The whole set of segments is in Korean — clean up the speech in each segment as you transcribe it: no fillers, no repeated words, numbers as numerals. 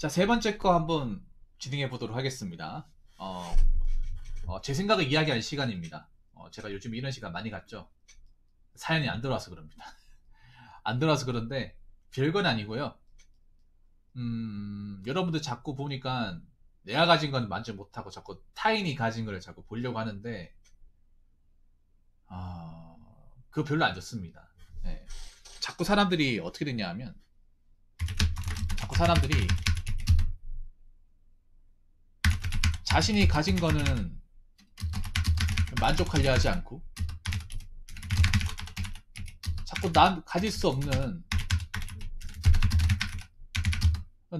자, 세 번째 거 한번 진행해 보도록 하겠습니다. 제 생각을 이야기할 시간입니다. 제가 요즘 이런 시간 많이 갔죠. 사연이 안 들어와서 그럽니다. 안 들어와서 그런데 별건 아니고요. 여러분들 자꾸 보니까 내가 가진 건 만족 못하고 자꾸 타인이 가진 걸 자꾸 보려고 하는데 그거 별로 안 좋습니다. 네. 자꾸 사람들이 어떻게 됐냐 하면 자꾸 사람들이 자신이 가진 거는 만족하려 하지 않고 자꾸 남 가질 수 없는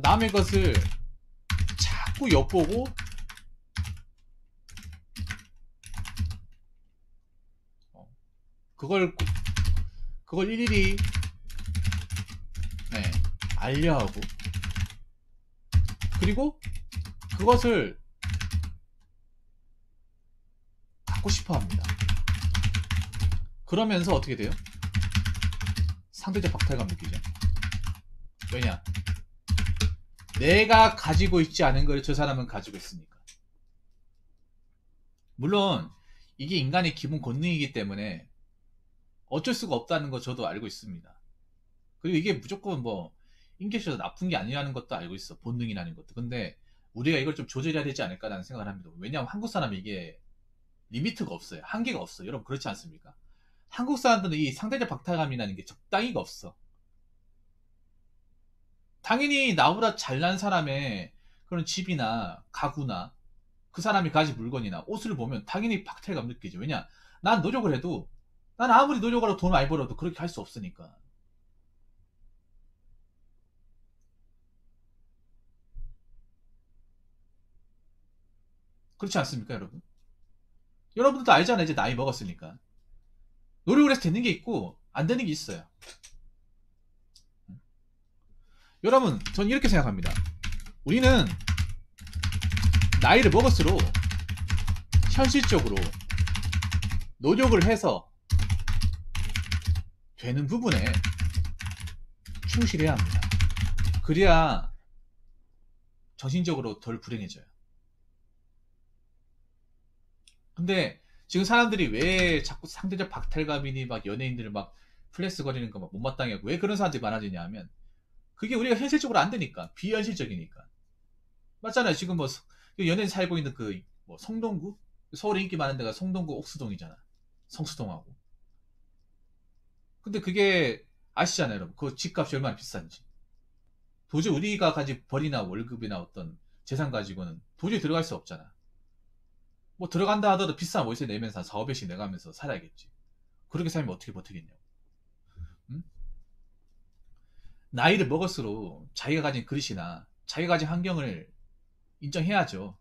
남의 것을 자꾸 엿보고 그걸 일일이 알려 하고 그리고 그것을 갖고 싶어 합니다. 그러면서 어떻게 돼요? 상대적 박탈감 느끼죠. 왜냐? 내가 가지고 있지 않은 걸 저 사람은 가지고 있으니까. 물론 이게 인간의 기본 본능이기 때문에 어쩔 수가 없다는 거 저도 알고 있습니다. 그리고 이게 무조건 뭐 인격적으로 나쁜 게 아니라는 것도 알고 있어. 본능이라는 것도. 근데 우리가 이걸 좀 조절해야 되지 않을까라는 생각을 합니다. 왜냐하면 한국 사람이 이게 리미트가 없어요. 한계가 없어요. 여러분 그렇지 않습니까? 한국 사람들은 이 상대적 박탈감이라는 게 적당히가 없어. 당연히 나보다 잘난 사람의 그런 집이나 가구나 그 사람이 가진 물건이나 옷을 보면 당연히 박탈감 느끼죠. 왜냐? 난 노력을 해도 난 아무리 노력을 하고 돈 많이 벌어도 그렇게 할 수 없으니까. 그렇지 않습니까, 여러분? 여러분들도 알잖아요. 이제 나이 먹었으니까. 노력을 해서 되는 게 있고 안 되는 게 있어요. 여러분, 전 이렇게 생각합니다. 우리는 나이를 먹을수록 현실적으로 노력을 해서 되는 부분에 충실해야 합니다. 그래야 정신적으로 덜 불행해져요. 근데 지금 사람들이 왜 자꾸 상대적 박탈감이니 막 연예인들을 막 플렉스 거리는 거 막 못마땅해 하고 왜 그런 사람들이 많아지냐 하면 그게 우리가 현실적으로 안 되니까. 비현실적이니까. 맞잖아요. 지금 뭐 연예인 살고 있는 그 뭐 성동구? 서울에 인기 많은 데가 성동구 옥수동이잖아. 성수동하고. 근데 그게 아시잖아요, 여러분. 그 집값이 얼마나 비싼지. 도저히 우리가 가진 벌이나 월급이나 어떤 재산 가지고는 도저히 들어갈 수 없잖아. 뭐 들어간다 하더라도 비싼 월세 내면서 한 4, 500씩 내가면서 살아야겠지. 그렇게 살면 어떻게 버티겠냐고. 응? 나이를 먹을수록 자기가 가진 그릇이나 자기가 가진 환경을 인정해야죠.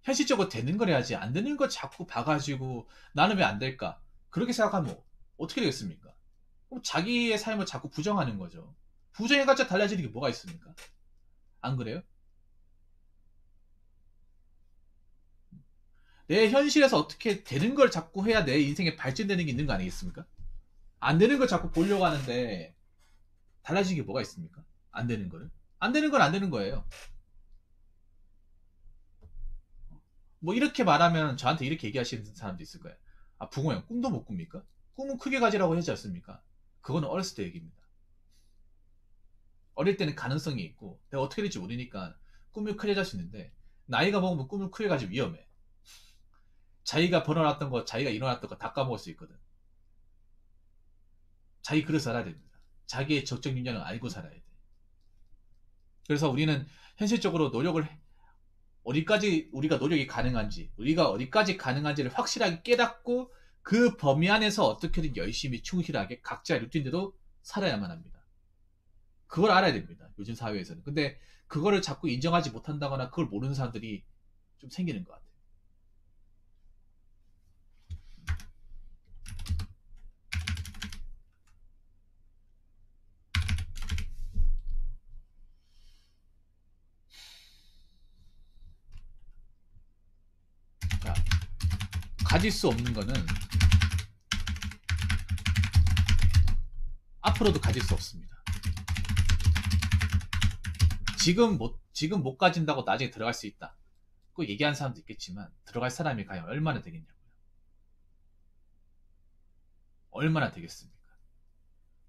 현실적으로 되는 걸 해야지. 안 되는 거 자꾸 봐가지고 나는 왜 안 될까? 그렇게 생각하면 어떻게 되겠습니까? 그럼 자기의 삶을 자꾸 부정하는 거죠. 부정해가지고 달라지는 게 뭐가 있습니까? 안 그래요? 내 현실에서 어떻게 되는 걸 자꾸 해야 내 인생에 발전되는 게 있는 거 아니겠습니까? 안 되는 걸 자꾸 보려고 하는데 달라지는 게 뭐가 있습니까? 안 되는 거를? 안 되는 건 안 되는 거예요. 뭐 이렇게 말하면 저한테 이렇게 얘기하시는 사람도 있을 거예요. 아, 붕어 형 꿈도 못 꿉니까? 꿈은 크게 가지라고 하지 않습니까? 그거는 어렸을 때 얘기입니다. 어릴 때는 가능성이 있고 내가 어떻게 될지 모르니까 꿈을 크게 갈 수 있는데 나이가 먹으면 꿈을 크게 가지 위험해. 자기가 벌어놨던 거, 자기가 일어났던 거 다 까먹을 수 있거든. 자기 그릇 살아야 됩니다. 자기의 적정 윤리를 알고 살아야 돼. 그래서 우리는 현실적으로 노력을 어디까지 우리가 노력이 가능한지, 우리가 어디까지 가능한지를 확실하게 깨닫고 그 범위 안에서 어떻게든 열심히 충실하게 각자의 루틴대로 살아야만 합니다. 그걸 알아야 됩니다. 요즘 사회에서는. 근데 그거를 자꾸 인정하지 못한다거나 그걸 모르는 사람들이 좀 생기는 것 같아요. 자, 가질 수 없는 거는 앞으로도 가질 수 없습니다. 지금 못 가진다고 나중에 들어갈 수 있다. 그 얘기하는 사람도 있겠지만 들어갈 사람이 과연 얼마나 되겠냐고요. 얼마나 되겠습니까?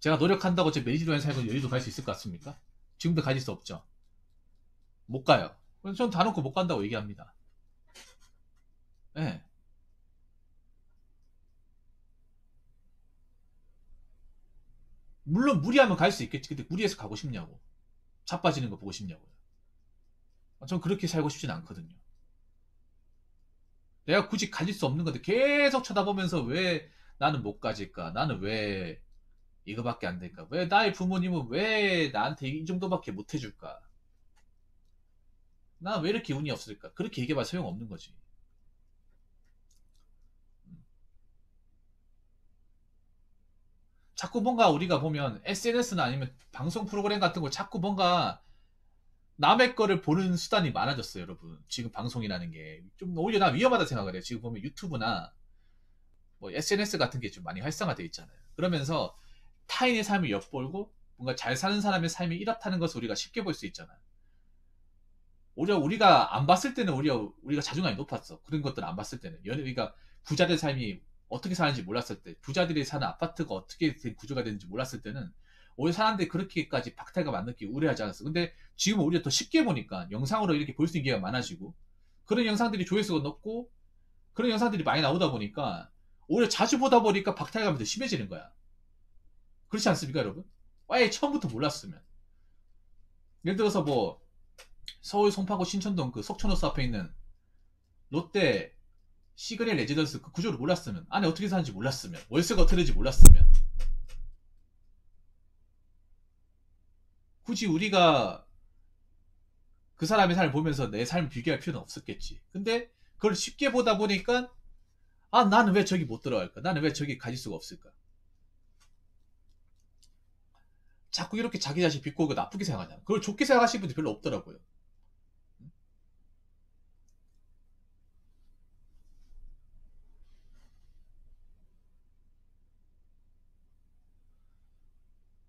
제가 노력한다고 제 메리지도에 살고 여의도 갈 수 있을 것 같습니까? 지금도 가질 수 없죠. 못 가요. 전 다 놓고 못 간다고 얘기합니다. 예. 네. 물론 무리하면 갈 수 있겠지. 근데 무리해서 가고 싶냐고. 자빠지는 거 보고 싶냐고요. 전 그렇게 살고 싶진 않거든요. 내가 굳이 가질 수 없는 건데 계속 쳐다보면서 왜 나는 못 가질까? 나는 왜 이거밖에 안 될까? 왜 나의 부모님은 왜 나한테 이 정도밖에 못 해줄까? 난 왜 이렇게 운이 없을까? 그렇게 얘기해봐 소용없는 거지. 자꾸 뭔가 우리가 보면 SNS나 아니면 방송 프로그램 같은 거 자꾸 뭔가 남의 거를 보는 수단이 많아졌어요, 여러분. 지금 방송이라는 게 좀 오히려 난 위험하다 생각을 해요. 지금 보면 유튜브나 뭐 SNS 같은 게 좀 많이 활성화되어 있잖아요. 그러면서 타인의 삶을 엿보고 뭔가 잘 사는 사람의 삶이 이렇다는 것을 우리가 쉽게 볼 수 있잖아요. 오히려 우리가 안 봤을 때는 오히려 우리가 자존감이 높았어. 그런 것들을 안 봤을 때는. 그러니까 부자들 삶이 어떻게 사는지 몰랐을 때, 부자들이 사는 아파트가 어떻게 된 구조가 되는지 몰랐을 때는 오히려 사람들이 그렇게까지 박탈감 안 느끼고 우려하지 않았어. 근데 지금 오히려 더 쉽게 보니까 영상으로 이렇게 볼 수 있는 기회가 많아지고 그런 영상들이 조회수가 높고 그런 영상들이 많이 나오다 보니까 오히려 자주 보다 보니까 박탈감이 더 심해지는 거야. 그렇지 않습니까, 여러분? 아예 처음부터 몰랐으면. 예를 들어서 뭐 서울 송파구 신천동 그 석촌호수 앞에 있는 롯데 시그널 레지던스 그 구조를 몰랐으면, 안에 어떻게 사는지 몰랐으면, 월세가 어떻게 되는지 몰랐으면, 굳이 우리가 그 사람의 삶을 보면서 내 삶을 비교할 필요는 없었겠지. 근데 그걸 쉽게 보다 보니까 아, 나는 왜 저기 못 들어갈까? 나는 왜 저기 가질 수가 없을까? 자꾸 이렇게 자기 자신 비꼬고 나쁘게 생각하잖아. 그걸 좋게 생각하시는 분들이 별로 없더라고요.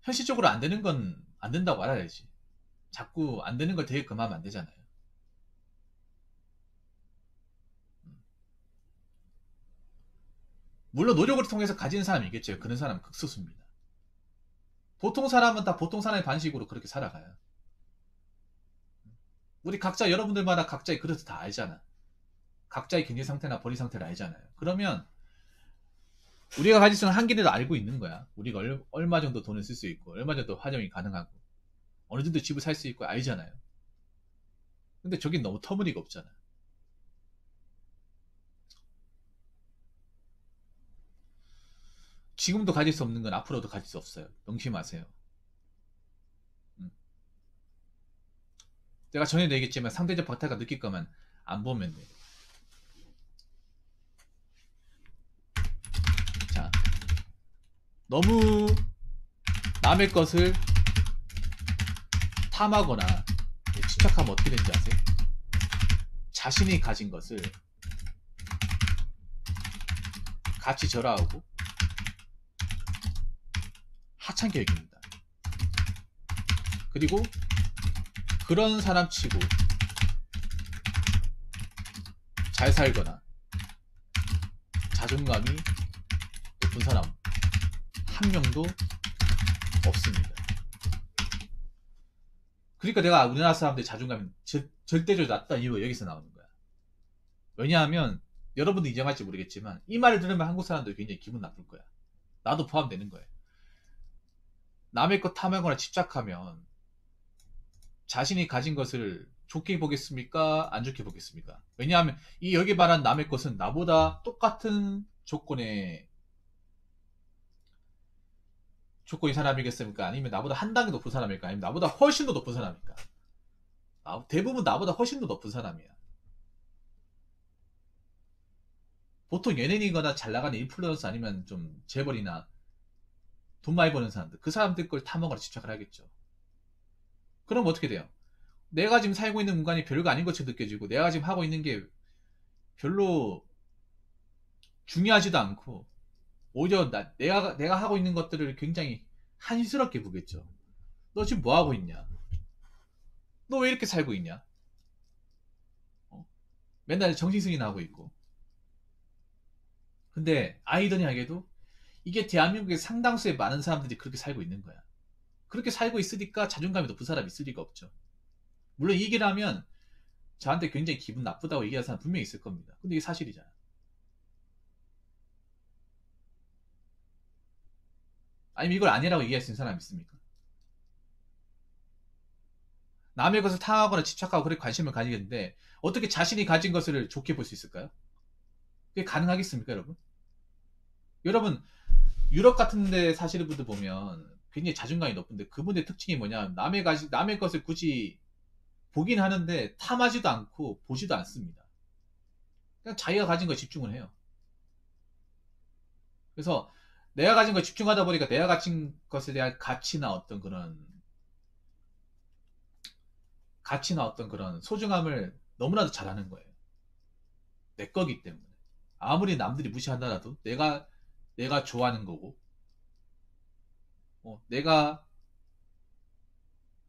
현실적으로 안 되는 건 안 된다고 알아야지. 자꾸 안 되는 걸 되게 금하면 안 되잖아요. 물론 노력을 통해서 가지는 사람이 있겠죠. 그런 사람은 극소수입니다. 보통 사람은 다 보통 사람의 반식으로 그렇게 살아가요. 우리 각자 여러분들마다 각자의 그릇을 다 알잖아. 각자의 경제 상태나 벌이 상태를 알잖아요. 그러면 우리가 가질 수 있는 한계를 알고 있는 거야. 우리가 얼마 정도 돈을 쓸 수 있고 얼마 정도 활용이 가능하고 어느 정도 집을 살 수 있고 알잖아요. 근데 저긴 너무 터무니가 없잖아. 지금도 가질 수 없는 건 앞으로도 가질 수 없어요. 명심하세요. 내가 전에도 얘기했지만 상대적 박탈감 느낄 거면 안 보면 돼. 자, 너무 남의 것을 탐하거나 집착하면 어떻게 되는지 아세요? 자신이 가진 것을 같이 절하하고 하찮게 여깁니다. 그리고 그런 사람 치고 잘 살거나 자존감이 높은 사람 한 명도 없습니다. 그러니까 내가 우리나라 사람들의 자존감이 절대적으로 낮다는 이유가 여기서 나오는 거야. 왜냐하면 여러분도 인정할지 모르겠지만 이 말을 들으면 한국 사람들 굉장히 기분 나쁠 거야. 나도 포함되는 거예요. 남의 것 탐하거나 집착하면 자신이 가진 것을 좋게 보겠습니까? 안 좋게 보겠습니까? 왜냐하면 이 여기 말한 남의 것은 나보다 똑같은 조건의 사람이겠습니까? 아니면 나보다 한 단계 높은 사람일까? 아니면 나보다 훨씬 더 높은 사람일까? 대부분 나보다 훨씬 더 높은 사람이야. 보통 연예인이거나 잘 나가는 인플루언서 아니면 좀 재벌이나 돈 많이 버는 사람들, 그 사람들 걸 탐험하러 집착을 하겠죠. 그럼 어떻게 돼요? 내가 지금 살고 있는 공간이 별거 아닌 것처럼 느껴지고 내가 지금 하고 있는 게 별로 중요하지도 않고 오히려 내가 하고 있는 것들을 굉장히 한스럽게 보겠죠. 너 지금 뭐 하고 있냐? 너 왜 이렇게 살고 있냐? 어? 맨날 정신승리나 하고 있고. 근데 아이러니하게도 이게 대한민국의 상당수의 많은 사람들이 그렇게 살고 있는 거야. 그렇게 살고 있으니까 자존감이 높은 사람이 있을 리가 없죠. 물론 이 얘기를 하면 저한테 굉장히 기분 나쁘다고 얘기하는 사람 분명히 있을 겁니다. 근데 이게 사실이잖아. 아니면 이걸 아니라고 얘기할 수 있는 사람이 있습니까? 남의 것을 탐하거나 집착하고 그렇게 관심을 가지겠는데 어떻게 자신이 가진 것을 좋게 볼 수 있을까요? 그게 가능하겠습니까, 여러분? 여러분, 유럽 같은 데 사시는 분들 보면 굉장히 자존감이 높은데 그분의 특징이 뭐냐? 남의 것을 굳이 보긴 하는데 탐하지도 않고 보지도 않습니다. 그냥 자기가 가진 거에 집중을 해요. 그래서 내가 가진 거에 집중하다 보니까 내가 가진 것에 대한 가치나 어떤 그런 소중함을 너무나도 잘하는 거예요. 내 거기 때문에. 아무리 남들이 무시한다라도 내가 좋아하는 거고, 내가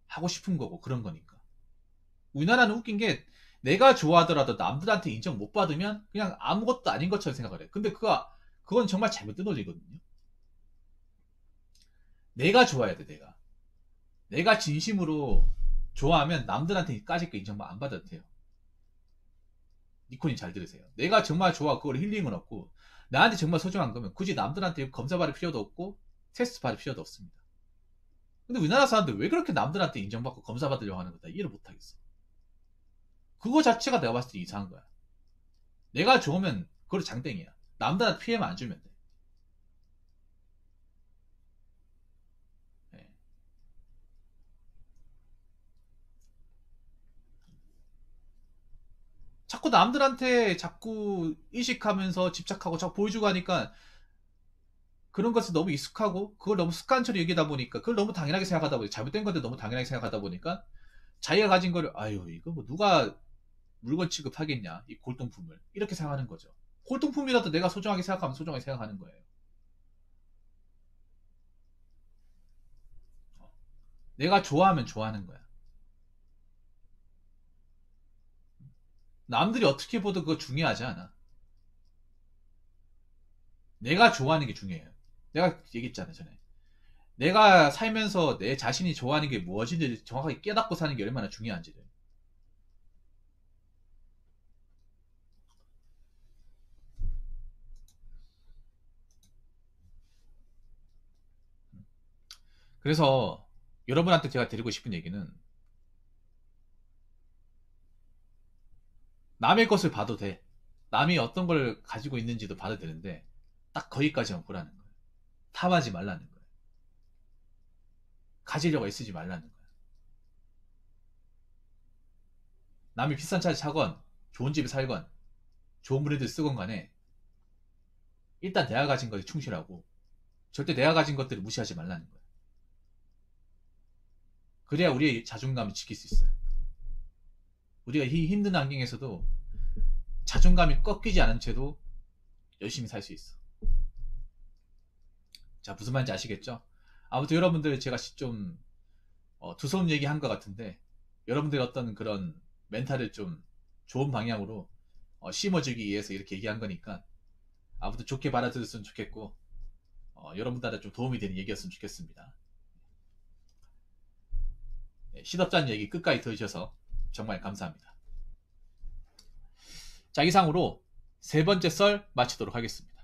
하고 싶은 거고, 그런 거니까. 우리나라는 웃긴 게 내가 좋아하더라도 남들한테 인정 못 받으면 그냥 아무것도 아닌 것처럼 생각을 해. 근데 그건 정말 잘못된 논리거든요. 내가 좋아야 돼, 내가. 내가 진심으로 좋아하면 남들한테까지 그 인정 안 받아도 돼요. 니콘이 잘 들으세요. 내가 정말 좋아, 그걸 힐링을 얻고, 나한테 정말 소중한 거면 굳이 남들한테 검사 받을 필요도 없고, 테스트 받을 필요도 없습니다. 근데 우리나라 사람들 왜 그렇게 남들한테 인정받고 검사 받으려고 하는 거다 이해를 못하겠어. 그거 자체가 내가 봤을 때 이상한 거야. 내가 좋으면 그걸 장땡이야. 남들한테 피해만 안 주면 돼. 네. 자꾸 남들한테 자꾸 의식하면서 집착하고 자꾸 보여주고 하니까 그런 것에 너무 익숙하고 그걸 너무 습관처럼 여기다 보니까 그걸 너무 당연하게 생각하다 보니까 잘못된 건데 너무 당연하게 생각하다 보니까 자기가 가진 거를 아유 이거 뭐 누가 물건 취급하겠냐 이 골동품을 이렇게 생각하는 거죠. 골동품이라도 내가 소중하게 생각하면 소중하게 생각하는 거예요. 내가 좋아하면 좋아하는 거야. 남들이 어떻게 보도 그거 중요하지 않아. 내가 좋아하는 게 중요해요. 내가 얘기했잖아요 전에. 내가 살면서 내 자신이 좋아하는 게 무엇인지 정확하게 깨닫고 사는 게 얼마나 중요한지를. 그래서 여러분한테 제가 드리고 싶은 얘기는 남의 것을 봐도 돼. 남이 어떤 걸 가지고 있는지도 봐도 되는데 딱 거기까지만 보라는 거예요. 탐하지 말라는 거예요. 가지려고 애쓰지 말라는 거예요. 남이 비싼 차를 사건 좋은 집에 살건 좋은 브랜드 쓰건 간에 일단 내가 가진 것에 충실하고 절대 내가 가진 것들을 무시하지 말라는 거예요. 그래야 우리의 자존감을 지킬 수 있어요. 우리가 이 힘든 환경에서도 자존감이 꺾이지 않은 채도 열심히 살 수 있어. 자, 무슨 말인지 아시겠죠? 아무튼 여러분들 제가 좀 두서운 얘기 한 것 같은데 여러분들 어떤 그런 멘탈을 좀 좋은 방향으로 심어주기 위해서 이렇게 얘기한 거니까 아무튼 좋게 받아들였으면 좋겠고 여러분들한테 좀 도움이 되는 얘기였으면 좋겠습니다. 네, 시덥잖은 얘기 끝까지 들으셔서 정말 감사합니다. 자, 이상으로 세 번째 썰 마치도록 하겠습니다.